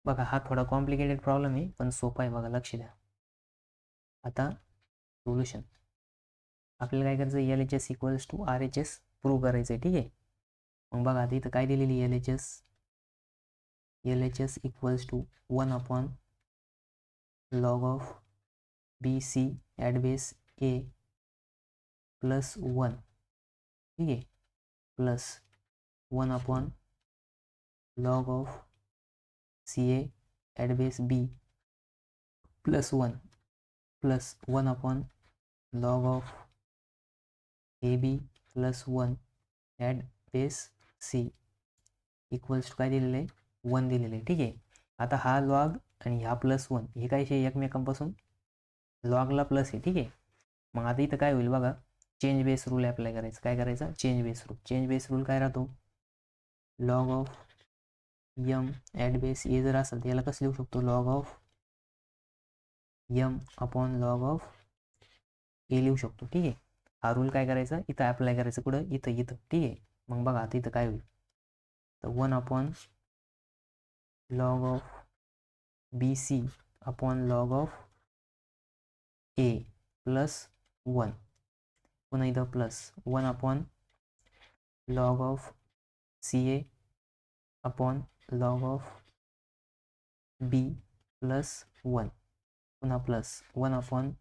बघा हा थोडा कॉम्प्लिकेटेड प्रॉब्लेम आहे पण सोपा आहे बघा, लक्ष द्या. आता सोल्युशन आपल्याला काय करायचं, L H S equals to R H S prove करायचं आहे. ठीक आहे, मग बघा आता इथं काय दिलेली, L H S equals to 1 upon log of b c at base a plus 1. ठीक आहे, plus 1 upon log of c a at base b plus 1 plus 1 upon log of A b plus 1 at base c equals to काय दिलेलं आहे, 1 दिलेलं आहे. ठीक आहे, आता हा लॉग आणि हा प्लस 1 हे काय शे एकमेकांपासून लॉगला प्लस आहे. ठीक आहे, मग आता इथं काय होईल बघा, चेंज बेस रूल अप्लाय करायचं. काय करायचं, चेंज बेस रूल काय राहतो, log of m at base a जर असेल तर याला कसं लिहू शकतो, log of m upon log of a लिहू शकतो. ठीक आहे, हा रूल काय करायचा इथं अप्लाय करायचं, कुठं, इथं. ठीक आहे, मग बघा आता इथं काय होईल, तर 1 upon log of b C upon log of a plus 1, पुन्हा इथं plus 1 upon log of c a upon log of b plus 1, पुन्हा plus 1 upon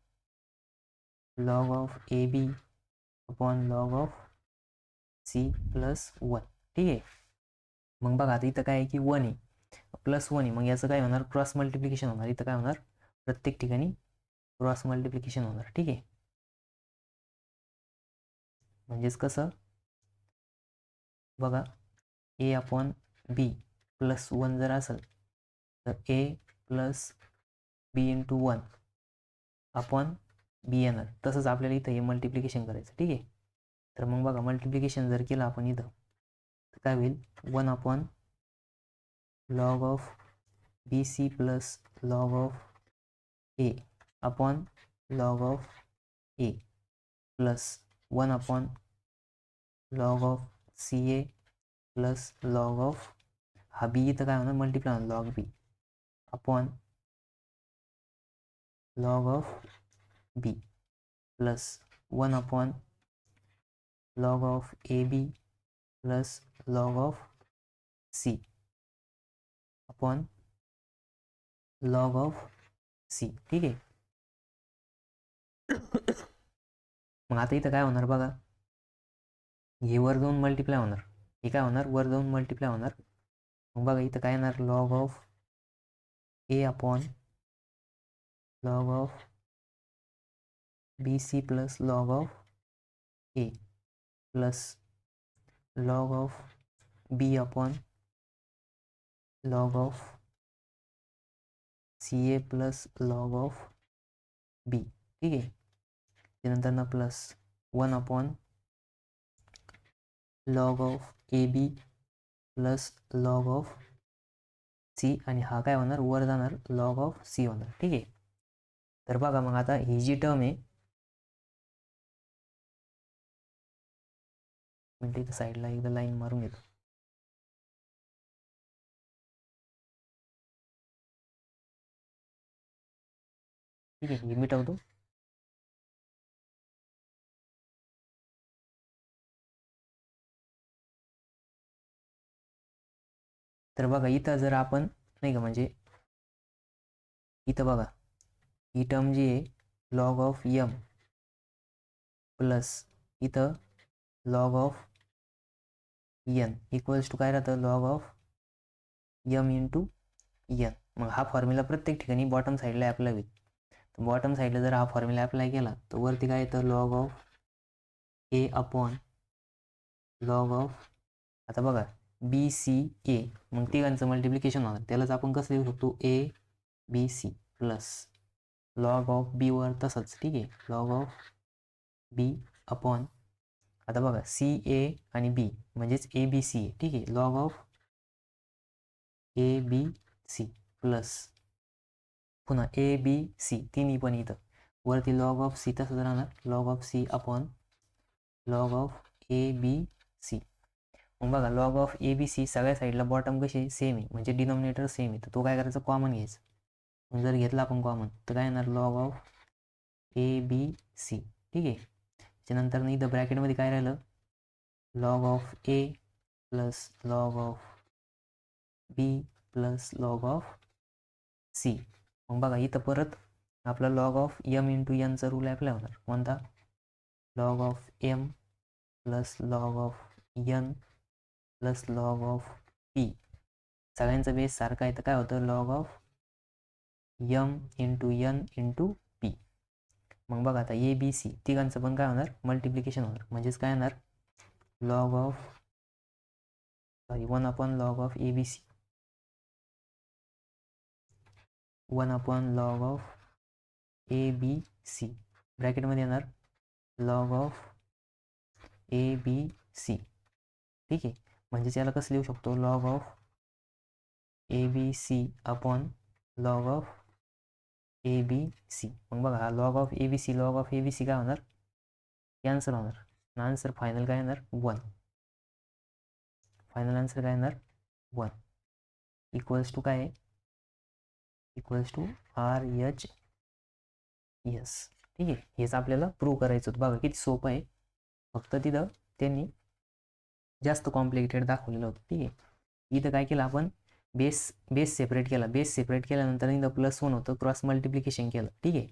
log of A b upon log of c plus 1. ठीक आहे, मग बघा आता इथं काय आहे की 1 आहे, प्लस 1 आहे, मग याचं काय होणार, क्रॉस मल्टिप्लिकेशन होणार. इथं काय होणार, प्रत्येक ठिकाणी क्रॉस मल्टिप्लिकेशन होणार. ठीक आहे, म्हणजेच कसं बघा, ए अपॉन बी प्लस 1 जर असेल तर ए प्लस बी इंटू 1 अपॉन बी येणार. तसंच आपल्याला इथं हे मल्टिप्लिकेशन करायचं. ठीक आहे, तर मग बघा मल्टिप्लिकेशन जर केलं आपण इथं तर काय होईल, 1 upon log of b C plus log of a upon log of a plus 1 upon log of c a plus log of हा बी इथं काय होणार, मल्टिप्लाय होणार, log b upon log of b plus 1 upon log of A b plus log of C upon log of c. ठीक आहे, मग आता इथं काय होणार बघा, हे वर जाऊन मल्टिप्लाय होणार, हे काय होणार, वर जाऊन मल्टिप्लाय होणार. मग बघा इथं काय येणार, log of a upon log of b C plus log of a plus log of b upon log of c a plus log of b. ठीक आहे, त्यानंतर ना plus 1 upon log of A b plus log of c, आणि हा काय होणार, वर जाणार, लॉग ऑफ सी होणार. ठीक आहे, तर बघा मग आता ही जी टर्म आहे, म्हणजे इथं साईडला एकदा लाईन मारून घेतो. ठीक आहे, हे मिटवतो. तर बघा इथं जर आपण नाही का, म्हणजे इथं बघा ही टर्म जी आहे लॉग ऑफ यम प्लस इथं log of N equals to काय राहतं, log of M into N. मग हा फॉर्म्युला प्रत्येक ठिकाणी बॉटम साईडला अप्लाय होईल. तर बॉटम साईडला जर हा फॉर्म्युला अप्लाय केला तर वरती काय येतं, log of a upon log of, आता बघा बी सी ए, मग तिघांचं मल्टिप्लिकेशन होणार, त्यालाच आपण कसं लिहू शकतो, a B C plus log of b वर तसंच. ठीक आहे, लॉग ऑफ बी अपॉन, आता बघा सी ए आणि बी म्हणजेच ए बी सी आहे. ठीक आहे, log of A B C plus पुन्हा ए बी सी तिन्ही पण इथं वरती लॉग ऑफ सी तसंच राहणार, log of C upon log of A B C मग बघा log of A B C सगळ्या साईडला बॉटम कशी सेम आहे, म्हणजे डिनॉमिनेटर सेम आहे, तर तो काय करायचा कॉमन घ्यायचा. मग जर घेतला आपण कॉमन तर काय येणार log of A B c. ठीक आहे. त्याच्यानंतर इथं ब्रॅकेटमध्ये काय राहिलं log of a plus log of b plus log of c. मग बघा इथं परत आपला लॉग ऑफ एम इंटू एनचा रूल अप्लाय होणार. कोणता log of m plus log of n plus log of p. सगळ्यांचा बेस सारखा आहे तर काय होतं log of m into n into p. मग बघा आता ए बी सी तिघांचं पण काय होणार मल्टिप्लिकेशन होणार, म्हणजेच काय येणार log of 1 upon log of A B c 1 upon log of A B c ब्रॅकेटमध्ये येणार log of A B c. ठीक आहे. म्हणजेच याला कसं लिहू शकतो log of A B C upon log of A B C. मग बघा हा log of A B c log of A B c काय होणार कॅन्सल होणार. आन्सर फायनल काय येणार 1. फायनल आन्सर काय येणार 1 इक्वल्स टू काय equals to R H S. ठीक आहे. हेच आपल्याला प्रूव्ह करायचं होतं. बघा किती सोपं आहे, फक्त तिथं त्यांनी जास्त कॉम्प्लिकेटेड दाखवलेलं होतं. ठीक आहे. इथं काय केलं आपण बेस सेपरेट केला. बेस सेपरेट केल्यानंतर इथं +1 होतं, क्रॉस मल्टिप्लिकेशन केलं. ठीक आहे.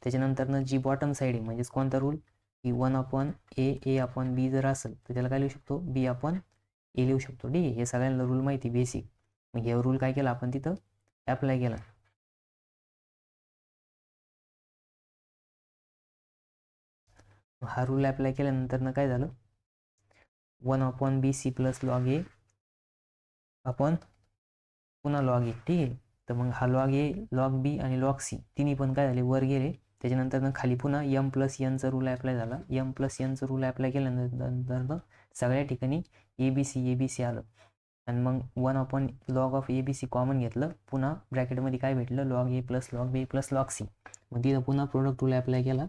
त्याच्यानंतर जी बॉटम साईड आहे म्हणजेच कोणता रूल की 1 अपॉन ए अपॉन बी जर असेल तर त्याला काय लिहू शकतो बी अपॉन ए लिहू शकतो. ठीक आहे. हे सगळ्यांना रूल माहिती बेसिक. मग हे रूल काय केला आपण तिथं ॲप्लाय केला. हा रूल ॲप्लाय केल्यानंतर काय झालं 1 upon b C plus log a upon पुन्हा लॉग ए. ठीक आहे. तर मग हा लॉग ए लॉग बी आणि लॉग सी तिन्ही पण काय झाले वर गेले. त्याच्यानंतर खाली पुन्हा एम प्लस एनचा रूल ॲप्लाय झाला. एम प्लस एनचा रूल ॲप्लाय केल्यानंतर सगळ्या ठिकाणी ए बी सी आलं. आणि मग 1 upon log of A B C common घेतलं. पुन्हा ब्रॅकेटमध्ये काय भेटलं log A plus log B plus log C. मग तिथं पुन्हा प्रोडक्ट रूल ॲप्लाय केला.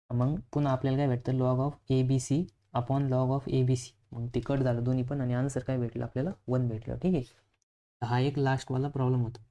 मग पुन्हा आपल्याला काय भेटतं log of A B C upon log of A B C. मग ते कट झालं दोन्ही पण आणि आन्सर काय भेटलं आपल्याला 1 भेटलं. ठीक आहे. हा एक लास्टवाला प्रॉब्लेम होता.